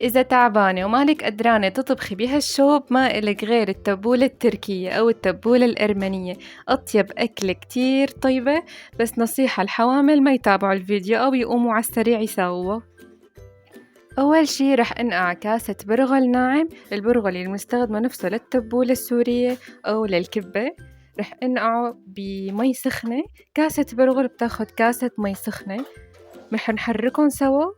إذا تعبانة ومالك قدرانة تطبخي بهالشوب ما إلك غير التبولة التركية أو التبولة الأرمنية. أطيب أكلة كتير طيبة، بس نصيحة الحوامل ما يتابعوا الفيديو أو يقوموا على السريع يساووه. أول شي رح أنقع كاسة برغل ناعم، البرغل المستخدمة نفسه للتبولة السورية أو للكبة. رح أنقعه بمي سخنة، كاسة برغل بتاخد كاسة مي سخنة، رح نحركن سوا.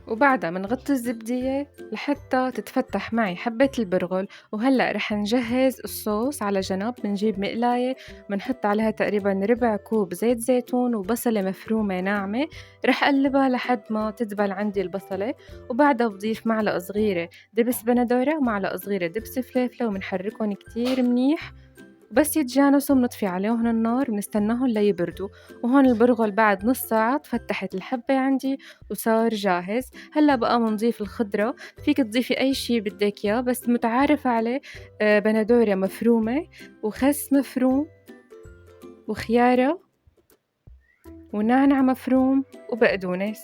وبعدها منغطي الزبدية لحتى تتفتح معي حبة البرغل. وهلأ رح نجهز الصوص على جنب. منجيب مقلاية منحط عليها تقريبا ربع كوب زيت زيتون وبصلة مفرومة ناعمة. رح قلبها لحد ما تدبل عندي البصلة، وبعدها بضيف معلقة صغيرة دبس بندورة ومعلقة صغيرة دبس فليفلة ومنحركهم كتير منيح. بس يتجانسوا بنطفي عليهم النار بنستناهم ليبردوا. وهون البرغل بعد نص ساعة تفتحت الحبة عندي وصار جاهز. هلا بقى منضيف الخضرة، فيك تضيفي أي شي بدك إياه بس متعارف عليه. بندورة مفرومة وخس مفروم وخيارة ونعنع مفروم وبقدونس.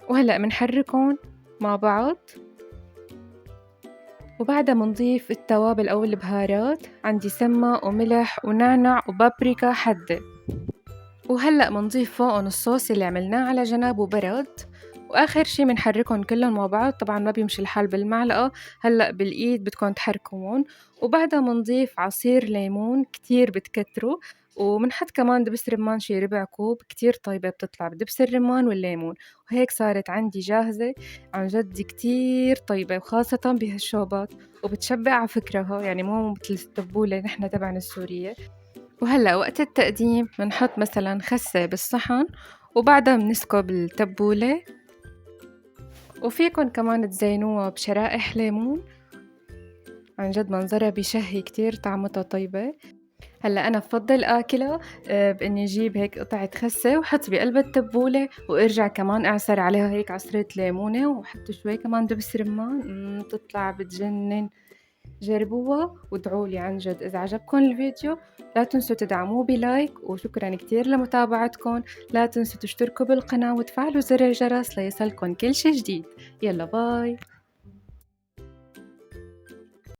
وهلأ منحركهم مع بعض، وبعدها منضيف التوابل أو البهارات. عندي سمة وملح ونعنع وبابريكا حدة. وهلأ منضيف فوقن الصوص اللي عملناه على جنب وبرد. وآخر شي منحركن كلن مع بعض. طبعا ما بيمشي الحال بالمعلقة، هلأ بالإيد بدكن تحركون. وبعدها منضيف عصير ليمون كتير بتكتروا، ومنحط كمان دبس رمان شي ربع كوب. كتير طيبة بتطلع بدبس الرمان والليمون. وهيك صارت عندي جاهزة. عن جد كتير طيبة، وخاصة بهالشوبات، وبتشبع على فكرة يعني مو مثل التبولة نحن تبعنا السورية. وهلأ وقت التقديم بنحط مثلا خسة بالصحن، وبعدها بنسكب التبولة. وفيكن كمان تزينوها بشرائح ليمون. عن جد منظرها بشهي كتير، طعمتها طيبة. هلأ أنا بفضل آكلها بإني أجيب هيك قطعة خسة وحط بقلب التبولة، وارجع كمان أعصر عليها هيك عصرة ليمونة وحط شوي كمان دبس رمان. تطلع بتجنن. جربوها وادعولي عن جد. إذا عجبكم الفيديو لا تنسوا تدعموه بلايك، وشكرا كتير لمتابعتكم. لا تنسوا تشتركوا بالقناة وتفعلوا زر الجرس ليصلكم كل شي جديد. يلا باي.